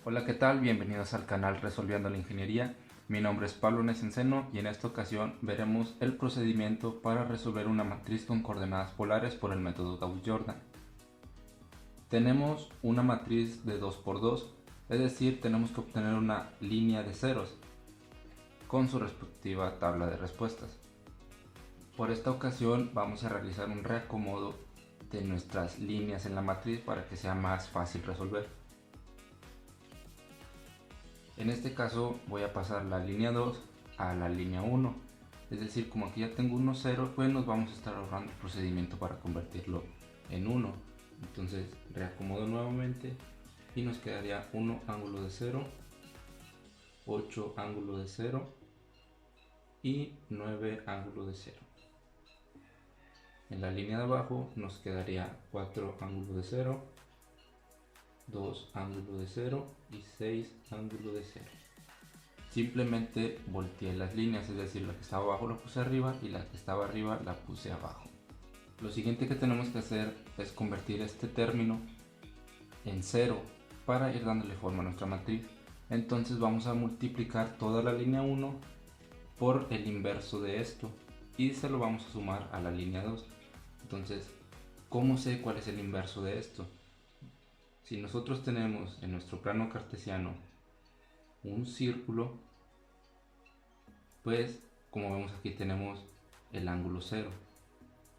Hola, ¿qué tal? Bienvenidos al canal Resolviendo la Ingeniería. Mi nombre es Pablo Nesenceno y en esta ocasión veremos el procedimiento para resolver una matriz con coordenadas polares por el método Gauss-Jordan. Tenemos una matriz de 2×2, es decir, tenemos que obtener una línea de ceros con su respectiva tabla de respuestas. Por esta ocasión vamos a realizar un reacomodo de nuestras líneas en la matriz para que sea más fácil resolver. En este caso voy a pasar la línea 2 a la línea 1, es decir, como aquí ya tengo unos 0, pues nos vamos a estar ahorrando el procedimiento para convertirlo en 1. Entonces reacomodo nuevamente y nos quedaría 1 ángulo de 0, 8 ángulo de 0 y 9 ángulo de 0. En la línea de abajo nos quedaría 4 ángulo de 0, 2 ángulo de 0 y 6 ángulo de 0. Simplemente volteé las líneas, es decir, la que estaba abajo la puse arriba y la que estaba arriba la puse abajo. Lo siguiente que tenemos que hacer es convertir este término en 0 para ir dándole forma a nuestra matriz. Entonces vamos a multiplicar toda la línea 1 por el inverso de esto y se lo vamos a sumar a la línea 2. Entonces, ¿cómo sé cuál es el inverso de esto? Si nosotros tenemos en nuestro plano cartesiano un círculo, pues como vemos aquí tenemos el ángulo 0.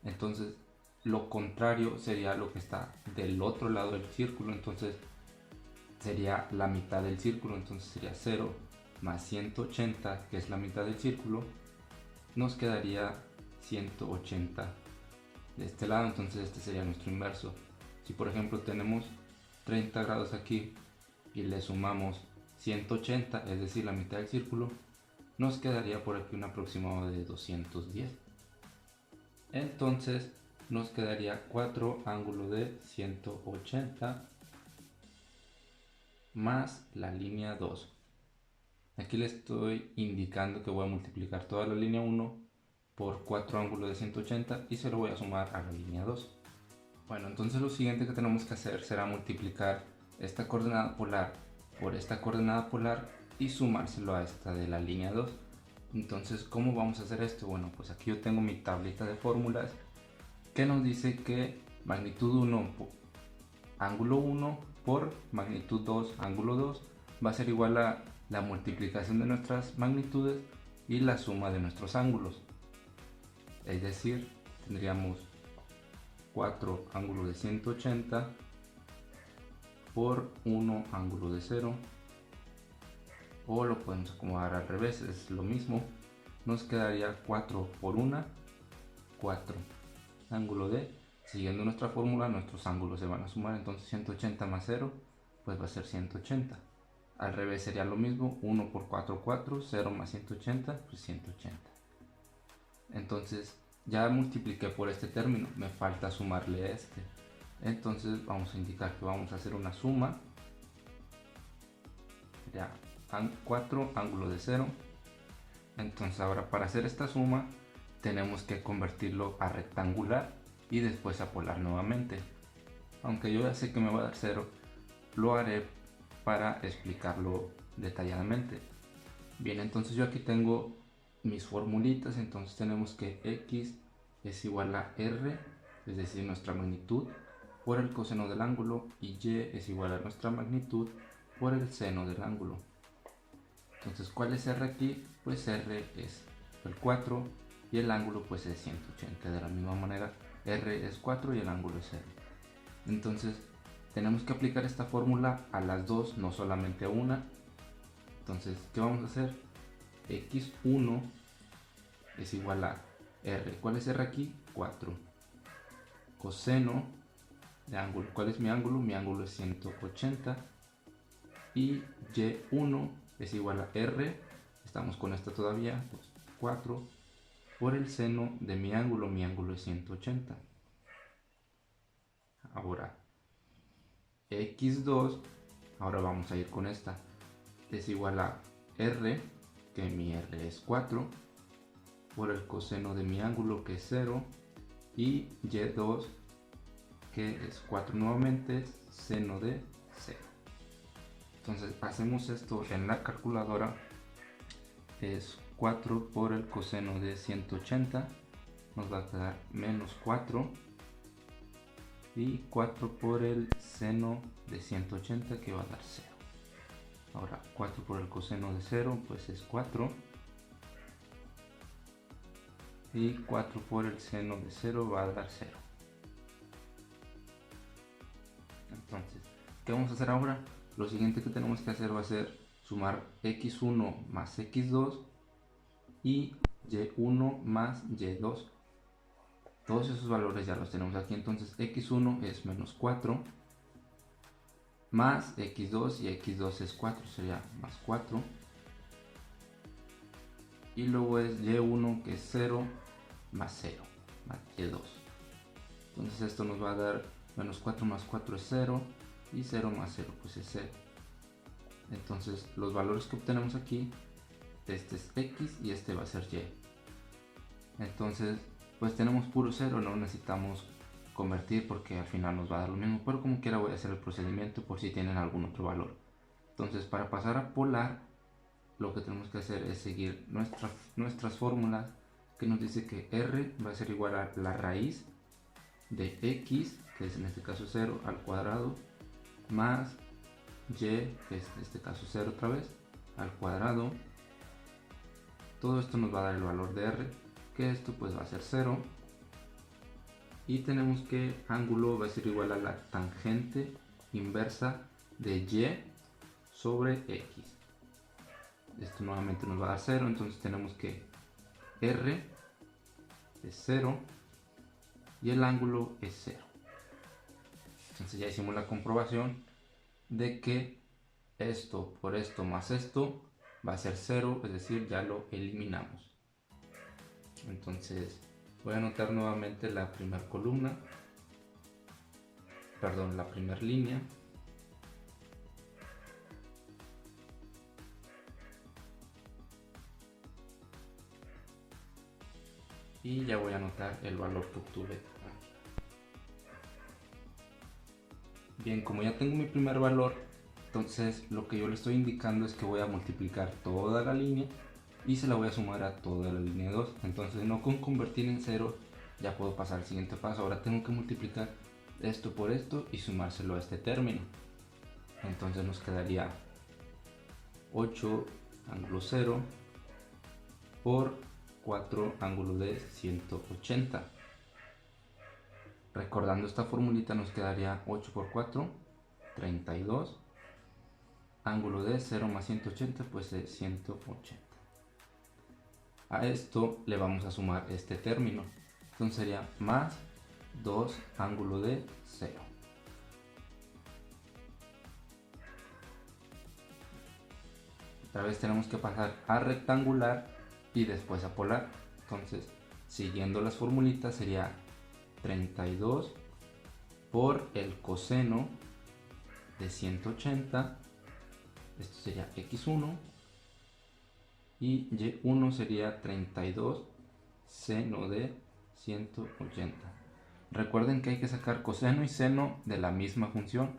Entonces lo contrario sería lo que está del otro lado del círculo, entonces sería la mitad del círculo, entonces sería 0 más 180, que es la mitad del círculo, nos quedaría 180 de este lado, entonces este sería nuestro inverso. Si por ejemplo tenemos 30 grados aquí y le sumamos 180, es decir, la mitad del círculo, nos quedaría por aquí un aproximado de 210. Entonces nos quedaría 4 ángulo de 180 más la línea 2. Aquí le estoy indicando que voy a multiplicar toda la línea 1 por 4 ángulo de 180 y se lo voy a sumar a la línea 2. Bueno, entonces lo siguiente que tenemos que hacer será multiplicar esta coordenada polar por esta coordenada polar y sumárselo a esta de la línea 2. Entonces, ¿cómo vamos a hacer esto? Bueno, pues aquí yo tengo mi tablita de fórmulas que nos dice que magnitud 1 ángulo 1 por magnitud 2 ángulo 2 va a ser igual a la multiplicación de nuestras magnitudes y la suma de nuestros ángulos. Es decir, tendríamos 4 ángulo de 180 por 1 ángulo de 0, o lo podemos acomodar al revés, es lo mismo, nos quedaría 4 por 1, 4 ángulo de, siguiendo nuestra fórmula nuestros ángulos se van a sumar, entonces 180 más 0 pues va a ser 180. Al revés sería lo mismo, 1 por 4, 4, 0 más 180, pues 180. Entonces ya multipliqué por este término, me falta sumarle a este. Entonces vamos a indicar que vamos a hacer una suma. Ya, 4 ángulo de 0. Entonces ahora para hacer esta suma tenemos que convertirlo a rectangular y después a polar nuevamente. Aunque yo ya sé que me va a dar 0, lo haré para explicarlo detalladamente. Bien, entonces yo aquí tengo mis formulitas, entonces tenemos que x es igual a r, es decir, nuestra magnitud, por el coseno del ángulo, y y es igual a nuestra magnitud por el seno del ángulo. Entonces, ¿cuál es r aquí? Pues r es el 4 y el ángulo pues es 180. De la misma manera, r es 4 y el ángulo es 0. Entonces, tenemos que aplicar esta fórmula a las dos, no solamente a una. Entonces, ¿qué vamos a hacer? x1 es igual a r. ¿Cuál es r aquí? 4. Coseno de ángulo. ¿Cuál es mi ángulo? Mi ángulo es 180. Y y1 es igual a r. Estamos con esta todavía. Pues 4 por el seno de mi ángulo. Mi ángulo es 180. Ahora, x2. Ahora vamos a ir con esta. Es igual a r, que mi r es 4, por el coseno de mi ángulo, que es 0, y y2, que es 4 nuevamente, seno de 0. Entonces hacemos esto en la calculadora. Es 4 por el coseno de 180, nos va a quedar menos 4, y 4 por el seno de 180, que va a dar 0. Ahora 4 por el coseno de 0 pues es 4, y 4 por el seno de 0 va a dar 0. Entonces, ¿qué vamos a hacer ahora? Lo siguiente que tenemos que hacer va a ser sumar x1 más x2 y y1 más y2. Todos esos valores ya los tenemos aquí. Entonces x1 es menos 4 más x2, y x2 es 4, sería más 4. Y luego es y1, que es 0 más 0, más y2. Entonces esto nos va a dar menos 4 más 4 es 0, y 0 más 0 pues es 0. Entonces los valores que obtenemos aquí, este es x y este va a ser y. Entonces pues tenemos puro 0, no necesitamos convertir porque al final nos va a dar lo mismo, pero como quiera voy a hacer el procedimiento por si tienen algún otro valor. Entonces para pasar a polar, lo que tenemos que hacer es seguir nuestras fórmulas, que nos dice que r va a ser igual a la raíz de x, que es en este caso 0 al cuadrado, más y, que es en este caso 0 otra vez, al cuadrado. Todo esto nos va a dar el valor de r, que esto pues va a ser 0. Y tenemos que ángulo va a ser igual a la tangente inversa de y sobre x. Esto nuevamente nos va a dar 0, entonces tenemos que r es 0 y el ángulo es 0. Entonces ya hicimos la comprobación de que esto por esto más esto va a ser 0, es decir, ya lo eliminamos. Entonces voy a anotar nuevamente la primera columna, perdón, la primera línea. Y ya voy a anotar el valor que obtuve aquí. Bien, como ya tengo mi primer valor, entonces lo que yo le estoy indicando es que voy a multiplicar toda la línea y se la voy a sumar a toda la línea 2. Entonces no con convertir en 0 ya puedo pasar al siguiente paso. Ahora tengo que multiplicar esto por esto y sumárselo a este término. Entonces nos quedaría 8 ángulo 0 por 4 ángulo de 180. Recordando esta formulita nos quedaría 8 por 4, 32. Ángulo de 0 más 180 pues es 180. A esto le vamos a sumar este término. Entonces sería más 2 ángulo de 0. Otra vez tenemos que pasar a rectangular y después a polar. Entonces, siguiendo las formulitas, sería 32 por el coseno de 180. Esto sería x1. Y y1 sería 32 seno de 180. Recuerden que hay que sacar coseno y seno de la misma función,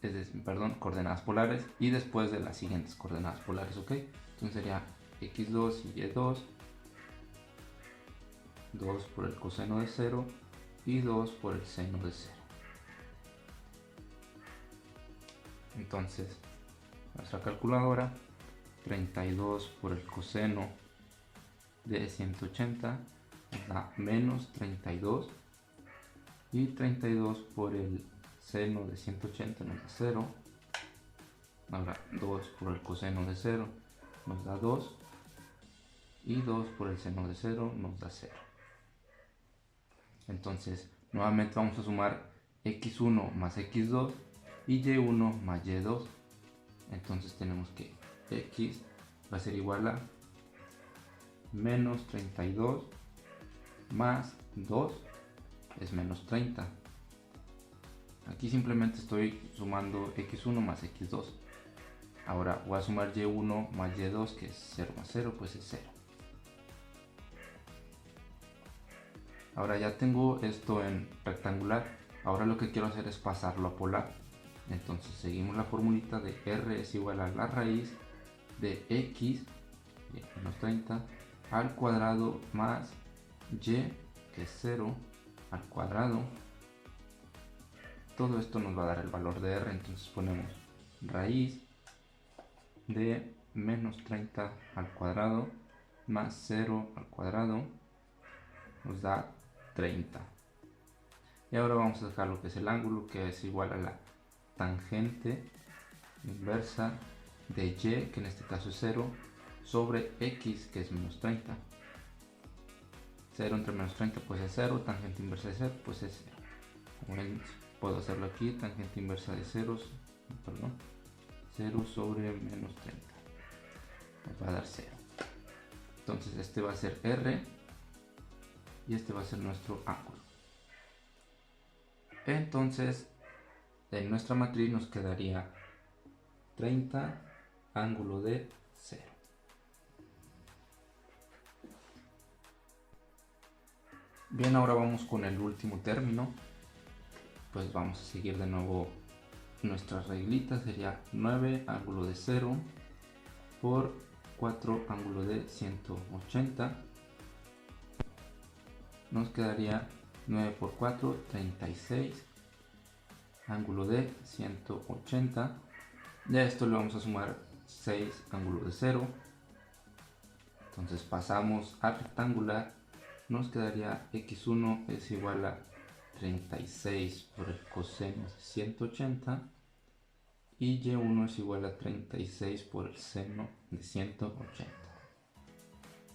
es decir, perdón, coordenadas polares, y después de las siguientes coordenadas polares, ¿ok? Entonces sería x2 y y2, 2 por el coseno de 0 y 2 por el seno de 0. Entonces, nuestra calculadora, 32 por el coseno de 180 nos da menos 32, y 32 por el seno de 180 nos da 0. Ahora 2 por el coseno de 0 nos da 2, y 2 por el seno de 0 nos da 0. Entonces nuevamente vamos a sumar x1 más x2 y y1 más y2. Entonces tenemos que x va a ser igual a menos 32 más 2 es menos 30. Aquí simplemente estoy sumando x1 más x2. Ahora voy a sumar y1 más y2, que es 0 más 0, pues es 0. Ahora ya tengo esto en rectangular. Ahora lo que quiero hacer es pasarlo a polar. Entonces seguimos la formulita de r es igual a la raíz de x, menos 30, al cuadrado más y, que es 0, al cuadrado. Todo esto nos va a dar el valor de r, entonces ponemos raíz de menos 30 al cuadrado más 0 al cuadrado, nos da 30. Y ahora vamos a dejar lo que es el ángulo, que es igual a la tangente inversa de y, que en este caso es 0, sobre x, que es menos 30. 0 entre menos 30 pues es 0, tangente inversa de 0 pues es 0. Como ven, puedo hacerlo aquí, tangente inversa de 0 sobre menos 30. Nos va a dar 0. Entonces este va a ser r y este va a ser nuestro ángulo. Entonces en nuestra matriz nos quedaría 30 ángulo de 0. Bien, ahora vamos con el último término. Pues vamos a seguir de nuevo nuestras reglitas. Sería 9 ángulo de 0 por 4 ángulo de 180. Nos quedaría 9 por 4, 36 ángulo de 180. De esto le vamos a sumar 6 ángulo de 0. Entonces pasamos al rectangular. Nos quedaría x1 es igual a 36 por el coseno de 180 y y1 es igual a 36 por el seno de 180.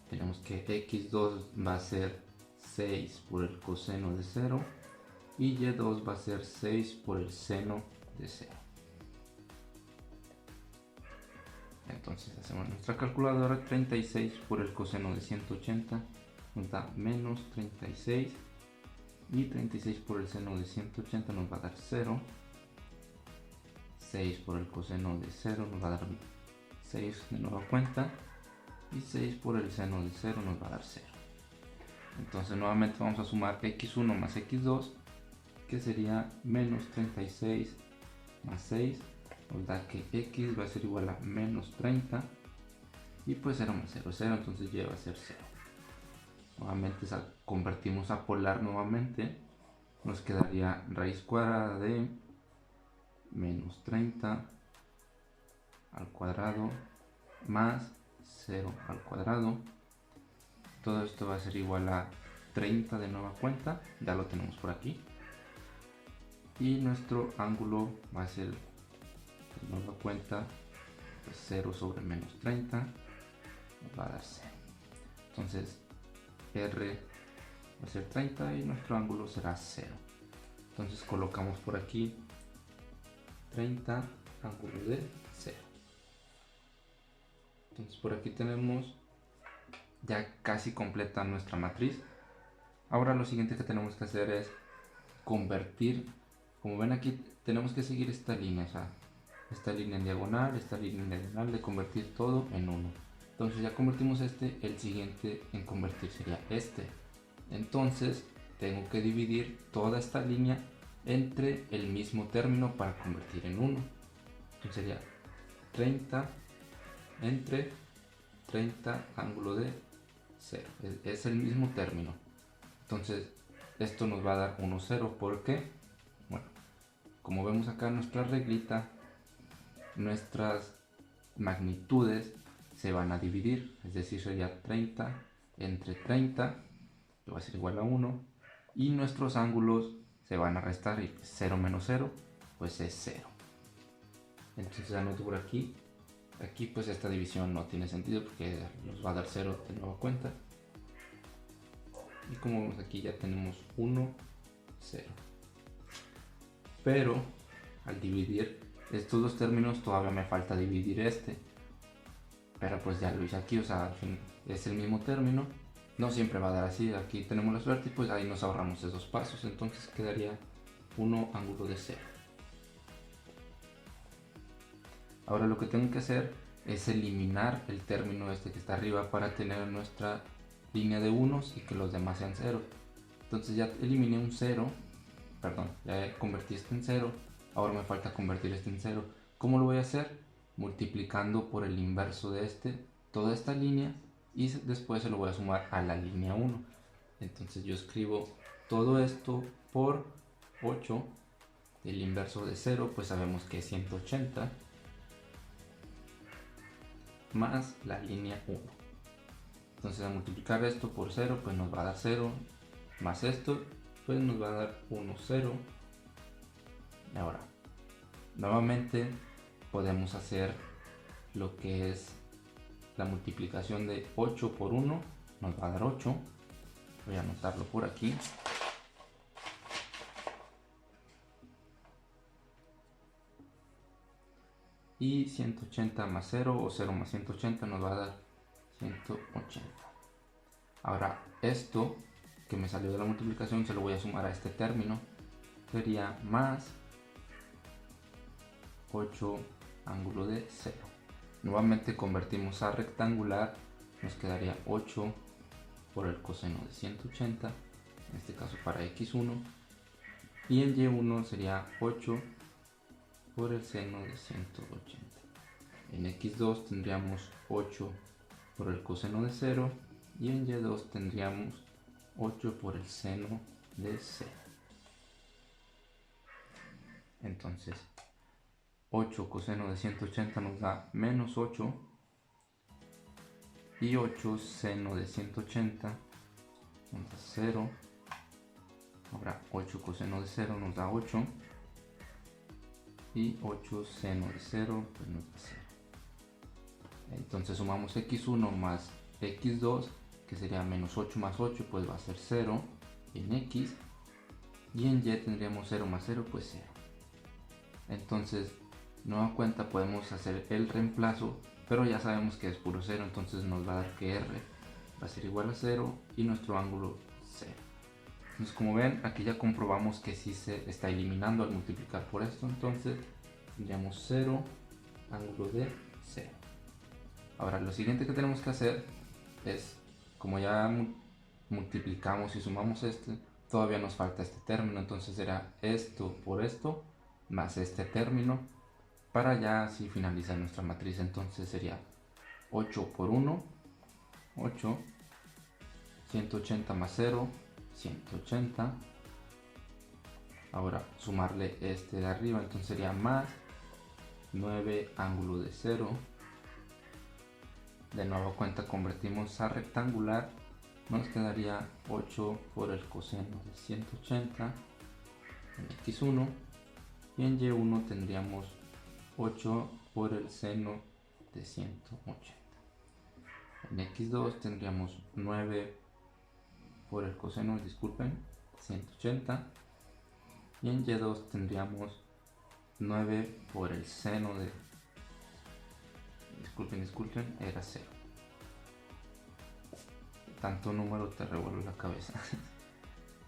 Tenemos que x2 va a ser 6 por el coseno de 0 y y2 va a ser 6 por el seno de 0. Entonces hacemos nuestra calculadora. 36 por el coseno de 180 nos da menos 36 y 36 por el seno de 180 nos va a dar 0. 6 por el coseno de 0 nos va a dar 6 de nueva cuenta y 6 por el seno de 0 nos va a dar 0. Entonces nuevamente vamos a sumar x1 más x2, que sería menos 36 más 6, nos da que x va a ser igual a menos 30 y pues 0 más 0 es 0, entonces y va a ser 0. Nuevamente convertimos a polar nuevamente, nos quedaría raíz cuadrada de menos 30 al cuadrado más 0 al cuadrado. Todo esto va a ser igual a 30 de nueva cuenta, ya lo tenemos por aquí. Y nuestro ángulo va a ser de nueva cuenta pues 0 sobre menos 30, nos va a dar 0. Entonces r va a ser 30 y nuestro ángulo será 0. Entonces colocamos por aquí 30 ángulo de 0. Entonces por aquí tenemos ya casi completa nuestra matriz. Ahora lo siguiente que tenemos que hacer es convertir. Como ven aquí tenemos que seguir esta línea, o sea, esta línea en diagonal, esta línea en diagonal, de convertir todo en 1. Entonces ya convertimos este, el siguiente en convertir sería este. Entonces tengo que dividir toda esta línea entre el mismo término para convertir en 1. Entonces sería 30 entre 30 ángulo de 0. Es el mismo término. Entonces esto nos va a dar 1, 0. ¿Por qué? Bueno, como vemos acá en nuestra reglita, nuestras magnitudes se van a dividir, es decir, sería 30 entre 30, que va a ser igual a 1, y nuestros ángulos se van a restar, y 0 menos 0, pues es 0. Entonces anoto por aquí, pues esta división no tiene sentido porque nos va a dar 0 de nueva cuenta. Y como vemos aquí ya tenemos 1, 0. Pero al dividir estos dos términos todavía me falta dividir este. Pero pues ya lo hice aquí, o sea, al fin es el mismo término. No siempre va a dar así, aquí tenemos la suerte y pues ahí nos ahorramos esos pasos. Entonces quedaría 1 ángulo de 0. Ahora lo que tengo que hacer es eliminar el término este que está arriba para tener nuestra línea de unos y que los demás sean 0. Entonces ya eliminé un 0, perdón, ya convertí esto en 0. Ahora me falta convertir este en 0. ¿Cómo lo voy a hacer? Multiplicando por el inverso de toda esta línea, y después se lo voy a sumar a la línea 1. Entonces yo escribo todo esto por 8. El inverso de 0 pues sabemos que es 180, más la línea 1. Entonces al multiplicar esto por 0 pues nos va a dar 0, más esto pues nos va a dar 1, 0. Y ahora nuevamente podemos hacer lo que es la multiplicación de 8 por 1, nos va a dar 8. Voy a anotarlo por aquí. Y 180 más 0 o 0 más 180 nos va a dar 180. Ahora esto que me salió de la multiplicación se lo voy a sumar a este término. Sería más 8 ángulo de 0. Nuevamente convertimos a rectangular. Nos quedaría 8 por el coseno de 180. En este caso para x1. Y en y1 sería 8 por el seno de 180. En x2 tendríamos 8 por el coseno de 0, y en y2 tendríamos 8 por el seno de 0. Entonces 8 coseno de 180 nos da menos 8, y 8 seno de 180 nos da 0. Ahora 8 coseno de 0 nos da 8, y 8 seno de 0 pues nos da 0. Entonces sumamos x1 más x2, que sería menos 8 más 8 pues va a ser 0 en x, y en y tendríamos 0 más 0 pues 0. Entonces nueva cuenta podemos hacer el reemplazo, pero ya sabemos que es puro 0, entonces nos va a dar que r va a ser igual a 0 y nuestro ángulo 0. Entonces como ven, aquí ya comprobamos que sí se está eliminando al multiplicar por esto, entonces tendríamos 0 ángulo de 0. Ahora lo siguiente que tenemos que hacer es, como ya multiplicamos y sumamos este, todavía nos falta este término, entonces será esto por esto más este término para ya así finalizar nuestra matriz. Entonces sería 8 por 1, 8, 180 más 0, 180. Ahora sumarle este de arriba, entonces sería más 9 ángulo de 0. De nuevo cuenta convertimos a rectangular, nos quedaría 8 por el coseno de 180 en x1, y en y1 tendríamos 8 por el seno de 180. En x2 tendríamos 9 por el coseno, disculpen, 180, y en y2 tendríamos 9 por el seno de, disculpen, era 0. Tanto número te revuelve la cabeza.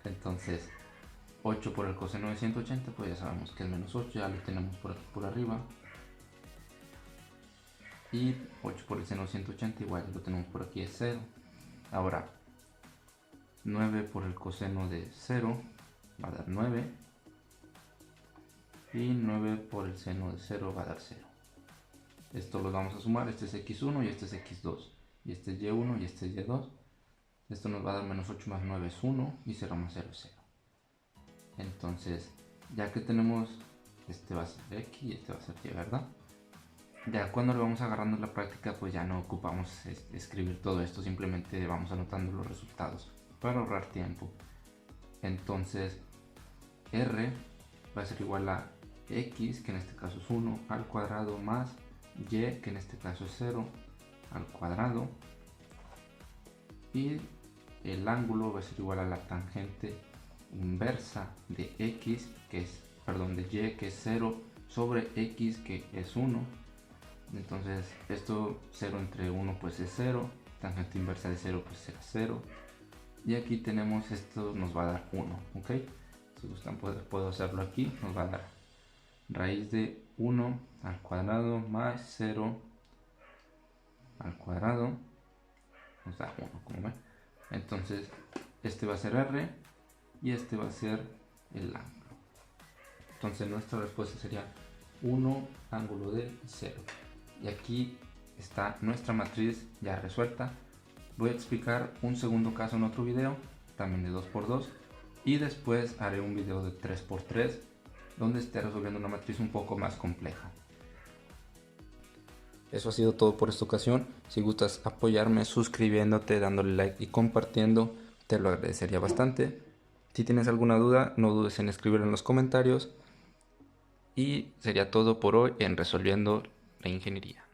Entonces 8 por el coseno de 180 pues ya sabemos que es menos 8, ya lo tenemos por aquí por arriba. Y 8 por el seno de 180 igual lo tenemos por aquí, es 0. Ahora 9 por el coseno de 0 va a dar 9, y 9 por el seno de 0 va a dar 0. Esto lo vamos a sumar, este es x1 y este es x2, y este es y1 y este es y2. Esto nos va a dar menos 8 más 9 es 1, y 0 más 0 es 0. Entonces ya que tenemos, este va a ser x y este va a ser y, ¿verdad? Ya cuando lo vamos agarrando en la práctica pues ya no ocupamos escribir todo esto, simplemente vamos anotando los resultados para ahorrar tiempo. Entonces r va a ser igual a x, que en este caso es 1, al cuadrado, más y, que en este caso es 0, al cuadrado, y el ángulo va a ser igual a la tangente inversa de x, que es, perdón, de y, que es 0, sobre x, que es 1. Entonces esto 0 entre 1 pues es 0, tangente inversa de 0 pues será 0, y aquí tenemos esto, nos va a dar 1, ¿ok? Si gustan puedo hacerlo aquí, nos va a dar raíz de 1 al cuadrado más 0 al cuadrado, nos da 1, como ven. Entonces este va a ser r y este va a ser el ángulo. Entonces nuestra respuesta sería 1 ángulo de 0. Y aquí está nuestra matriz ya resuelta. Voy a explicar un segundo caso en otro video, también de 2×2, y después haré un video de 3×3 donde esté resolviendo una matriz un poco más compleja. Eso ha sido todo por esta ocasión. Si gustas apoyarme suscribiéndote, dándole like y compartiendo, te lo agradecería bastante. Si tienes alguna duda, no dudes en escribirlo en los comentarios. Y sería todo por hoy en Resolviendo la Ingeniería.